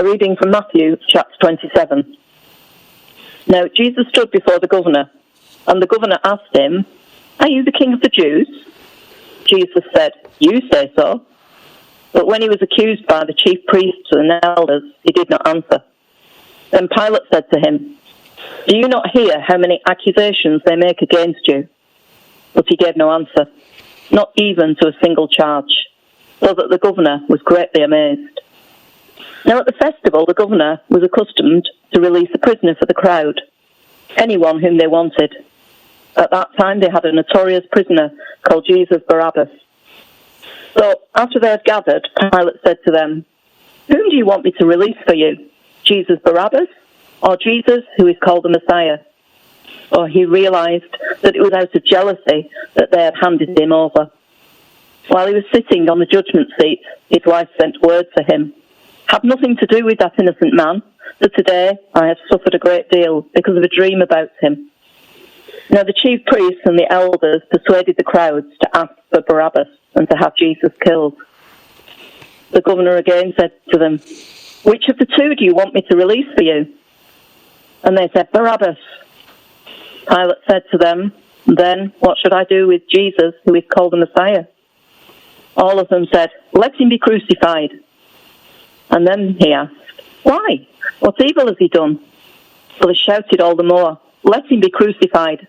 A reading from Matthew, chapter 27. Now, Jesus stood before the governor, and the governor asked him, "Are you the king of the Jews?" Jesus said, "You say so." But when he was accused by the chief priests and elders, he did not answer. Then Pilate said to him, "Do you not hear how many accusations they make against you?" But he gave no answer, not even to a single charge, so that the governor was greatly amazed. Now at the festival, the governor was accustomed to release a prisoner for the crowd, anyone whom they wanted. At that time, they had a notorious prisoner called Jesus Barabbas. So after they had gathered, Pilate said to them, "Whom do you want me to release for you, Jesus Barabbas or Jesus who is called the Messiah?" Or he realized that it was out of jealousy that they had handed him over. While he was sitting on the judgment seat, his wife sent word to him, "Have nothing to do with that innocent man, for today I have suffered a great deal because of a dream about him." Now the chief priests and the elders persuaded the crowds to ask for Barabbas and to have Jesus killed. The governor again said to them, "Which of the two do you want me to release for you?" And they said, "Barabbas." Pilate said to them, "Then what should I do with Jesus who is called the Messiah?" All of them said, "Let him be crucified." And then he asked, "Why? What evil has he done?" So they shouted all the more, "Let him be crucified."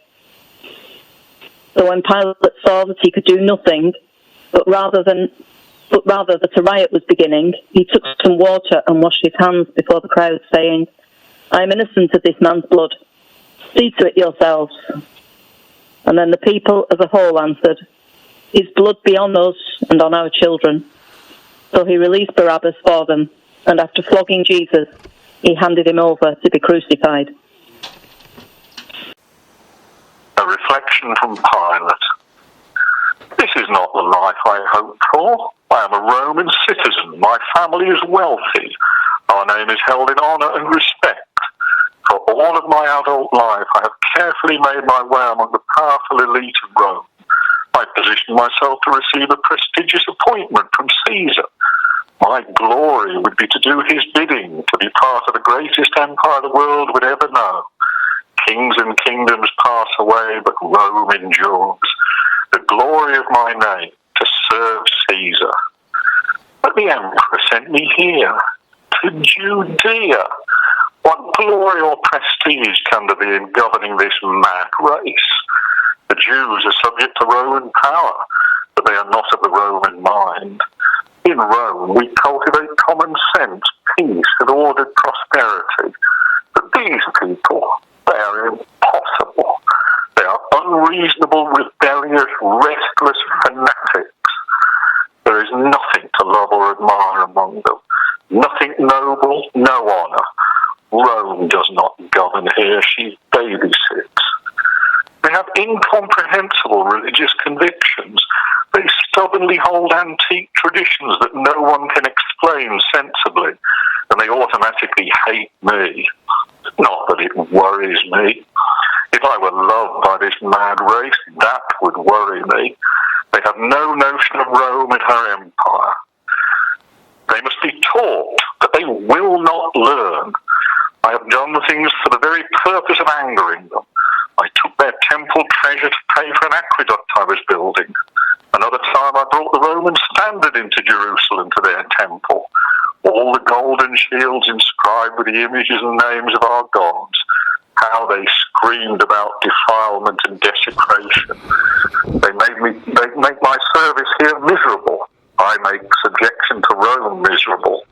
So when Pilate saw that he could do nothing, but rather that a riot was beginning, he took some water and washed his hands before the crowd, saying, "I am innocent of this man's blood. See to it yourselves." And then the people as a whole answered, "His blood be on us and on our children." So he released Barabbas for them, and after flogging Jesus, he handed him over to be crucified. A reflection from Pilate. This is not the life I hoped for. I am a Roman citizen. My family is wealthy. Our name is held in honour and respect. For all of my adult life, I have carefully made my way among the powerful elite of Rome. I positioned myself to receive a prestigious appointment from Caesar. My glory would be to do his bidding, to be part of the greatest empire the world would ever know. Kings and kingdoms pass away, but Rome endures. The glory of my name, to serve Caesar. But the emperor sent me here, to Judea. What glory or prestige can there be in governing this mad race? The Jews are subject to Roman power, but they are not of the Roman mind. In Rome, we cultivate common sense, peace, and ordered prosperity. But these people, they are impossible. They are unreasonable, rebellious, restless fanatics. There is nothing to love or admire among them. Nothing noble, no honour. Rome does not govern here, she babysits. They have incomprehensible religious convictions. They stubbornly hold antique traditions that no one can explain sensibly, and they automatically hate me. Not that it worries me. If I were loved by this mad race, that would worry me. They have no notion of Rome and her empire. They must be taught, but they will not learn. I have done things for the very purpose of angering them. I took their temple treasure to pay for an aqueduct I was building. Another time I brought the Roman standard into Jerusalem to their temple. All the golden shields inscribed with the images and names of our gods. How they screamed about defilement and desecration. They make my service here miserable. I make subjection to Rome miserable.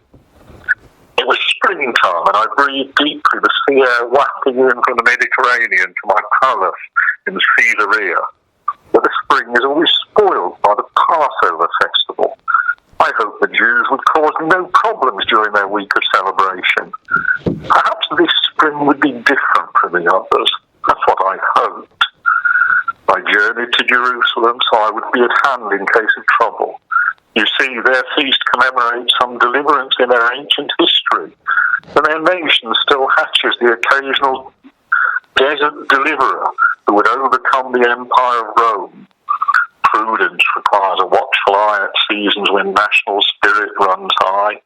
It was springtime, and I breathed deeply the sea air wafting in from the Mediterranean to my palace in Caesarea. But the spring is always spoiled by the Passover festival. I hope the Jews would cause no problems during their week of celebration. Perhaps this spring would be different from the others. That's what I hoped. I journeyed to Jerusalem so I would be at hand in case of trouble. You see, their feast commemorates some deliverance in their ancient history, and their nation still hatches the occasional desert deliverer who would overcome the empire of Rome. Prudence requires a watchful eye at seasons when national spirit runs high.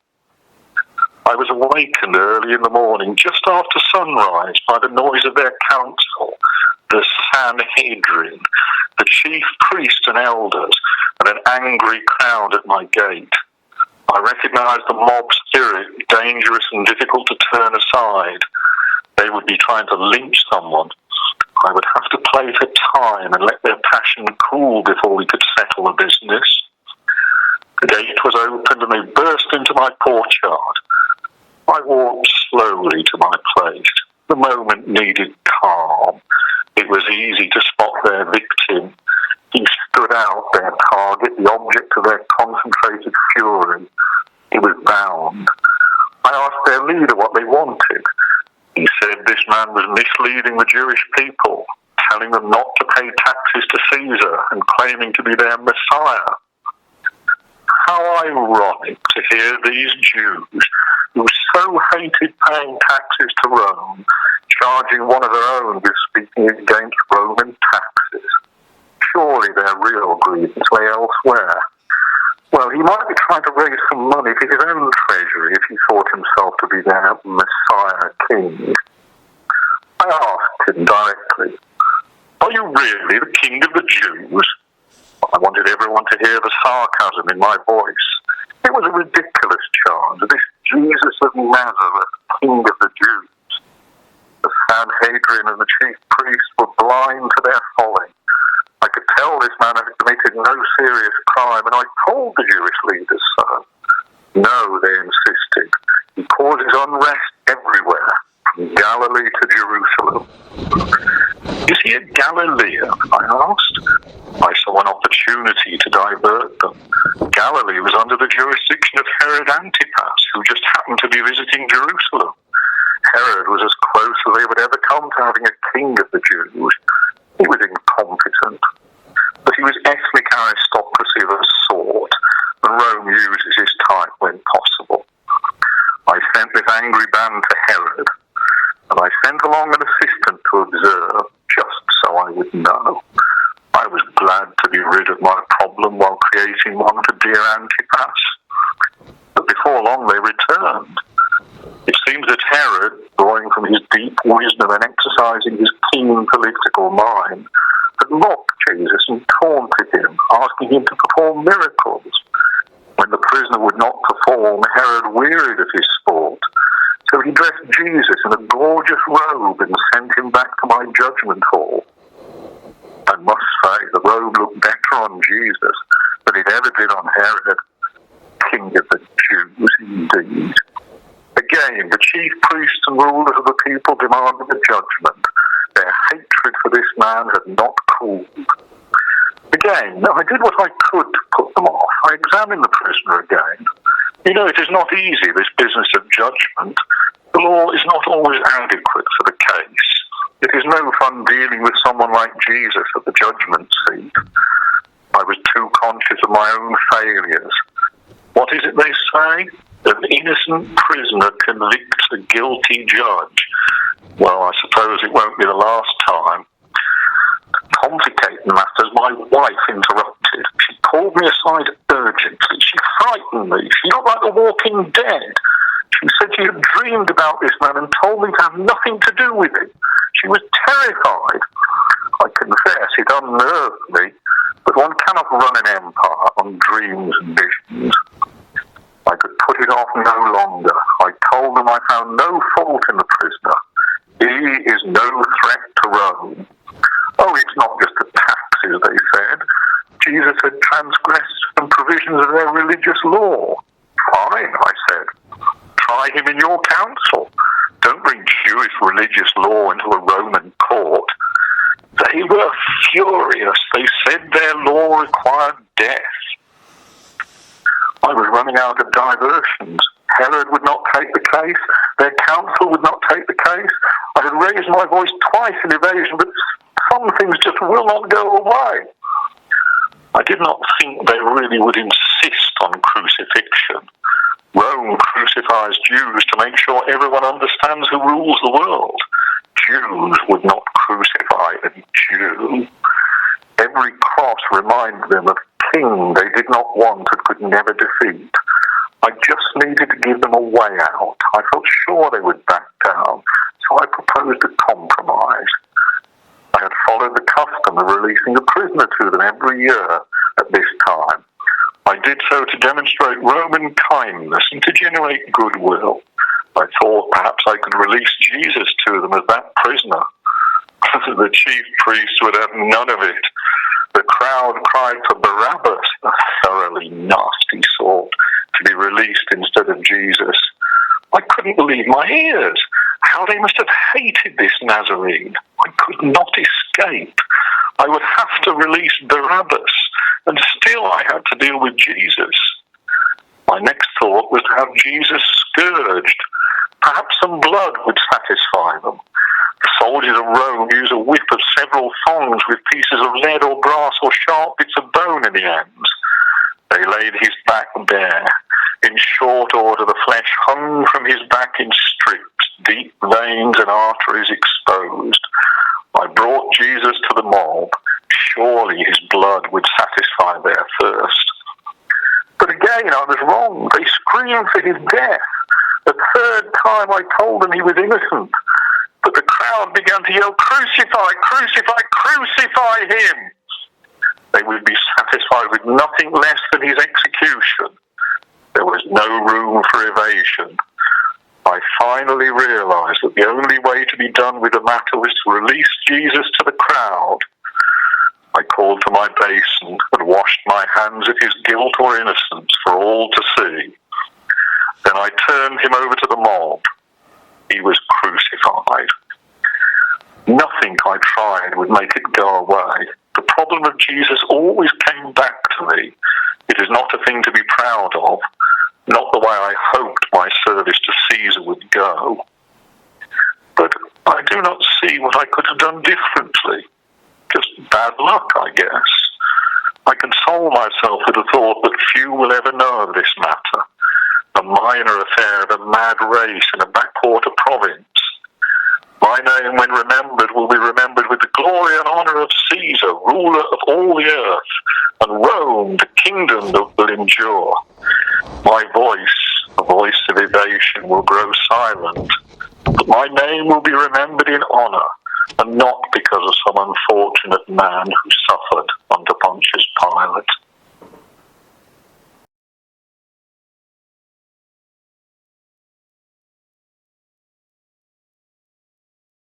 I was awakened early in the morning, just after sunrise, by the noise of their council, the Sanhedrin, the chief priests and elders, and an angry crowd at my gate. I recognized the mob spirit, dangerous and difficult to turn aside. They would be trying to lynch someone. I would have to play for time and let their passion cool before we could settle the business. The gate was opened and they burst into my courtyard. I walked slowly to my place. The moment needed calm. It was easy to spot their victim. He stood out, their target, the object of their concentrated fury. He was bound. I asked their leader what they wanted. He said this man was misleading the Jewish people, telling them not to pay taxes to Caesar and claiming to be their Messiah. How ironic to hear these Jews, who so hated paying taxes to Rome, charging one of their own with speaking against Roman taxes. Surely their real grievance lay elsewhere. Well, he might be trying to raise some money for his own treasury if he thought himself to be their Messiah king. I asked him directly, "Are you really the king of the Jews?" I wanted everyone to hear the sarcasm in my voice. It was a ridiculous charge, this Jesus of Nazareth, king of the Jews. The Sanhedrin and the chief priests were blind to their folly. I could tell this man had committed no serious crime, and I told the Jewish leaders so. No, they insisted. He causes unrest everywhere, from Galilee to Jerusalem. Is he a Galilean? I asked. I saw an opportunity to divert them. Galilee was under the jurisdiction of Herod Antipas, who just happened to be visiting Jerusalem. Herod was as close as they would ever come to having a king of the Jews. He was incompetent, but he was ethnic aristocracy of a sort, and Rome uses his type when possible. I sent this angry band to Herod, and I sent along an assistant to observe, just so I would know. I was glad to be rid of my problem while creating one for dear Antipas. But before long they returned. It seems that Herod, drawing from his deep wisdom and exercising his keen political mind, had mocked Jesus and taunted him, asking him to perform miracles. When the prisoner would not perform, Herod wearied of his sport. So he dressed Jesus in a gorgeous robe and sent him back to my judgment hall. I must say, the robe looked better on Jesus than it ever did on Herod. King of the Jews, indeed. Again, the chief priests and rulers of the people demanded a judgment. Their hatred for this man had not cooled. Again, I did what I could to put them off. I examined the prisoner again. You know, it is not easy, this business of judgment. The law is not always adequate for the case. It is no fun dealing with someone like Jesus at the judgment seat. I was too conscious of my own failures. What is it they say? An innocent prisoner convicts a guilty judge. Well, I suppose it won't be the last time. To complicate matters, my wife interrupted. She called me aside urgently. She frightened me. She looked like the walking dead. She said she had dreamed about this man and told me to have nothing to do with it. She was terrified. I confess it unnerved me, but one cannot run an empire on dreams and visions. I could put it off no longer. I told them I found no fault in the prisoner. He is no threat to Rome. Oh, it's not just the taxes, they said. Jesus had transgressed some provisions of their religious law. Fine, I said. Try him in your council. Don't bring Jewish religious law into a Roman court. They were furious. They said their law required death. I was running out of diversions. Herod would not take the case. Their council would not take the case. I had raised my voice twice in evasion, but some things just will not go away. I did not think they really would insist on crucifixion. Rome crucifies Jews to make sure everyone understands who rules the world. Jews would not crucify a Jew. Every cross reminded them of a king they did not want and could never defeat. I just needed to give them a way out. I felt sure they would back down, so I proposed a compromise. I had followed the custom of releasing a prisoner to them every year at this time. I did so to demonstrate Roman kindness and to generate goodwill. I thought perhaps I could release Jesus to them as that prisoner. The chief priests would have none of it. The crowd cried for Barabbas, a thoroughly nasty sort, to be released instead of Jesus. I couldn't believe my ears. How they must have hated this Nazarene. I could not escape. I would have to release Barabbas, and still I had to deal with Jesus. My next thought was to have Jesus scourged. Perhaps some blood would satisfy them. The soldiers of Rome use a whip of several thongs with pieces of lead or brass or sharp bits of bone in the ends. They laid his back bare. In short order, the flesh hung from his back in strips, deep veins and arteries exposed. I brought Jesus to the mob. Surely his blood would satisfy their thirst. But again, I was wrong. They screamed for his death. The third time I told them he was innocent. But the crowd began to yell, "Crucify, crucify, crucify him!" They would be satisfied with nothing less than his execution. There was no room for evasion. I finally realized that the only way to be done with the matter was to release Jesus to the crowd. I called for my basin and washed my hands of his guilt or innocence for all to see. Then I turned him over to the mob. He was crucified. Nothing I tried would make it go away. The problem of Jesus always came back to me. It is not a thing to be proud of, not the way I hoped my service to Caesar would go. But I do not see what I could have done differently. Just bad luck, I guess. I console myself with the thought that few will ever know of this matter. A minor affair of a mad race in a backwater province. My name, when remembered, will be remembered with the glory and honour of Caesar, ruler of all the earth, and Rome, the kingdom that will endure. My voice, the voice of evasion, will grow silent, but my name will be remembered in honour, and not because of some unfortunate man who suffered under Pontius Pilate.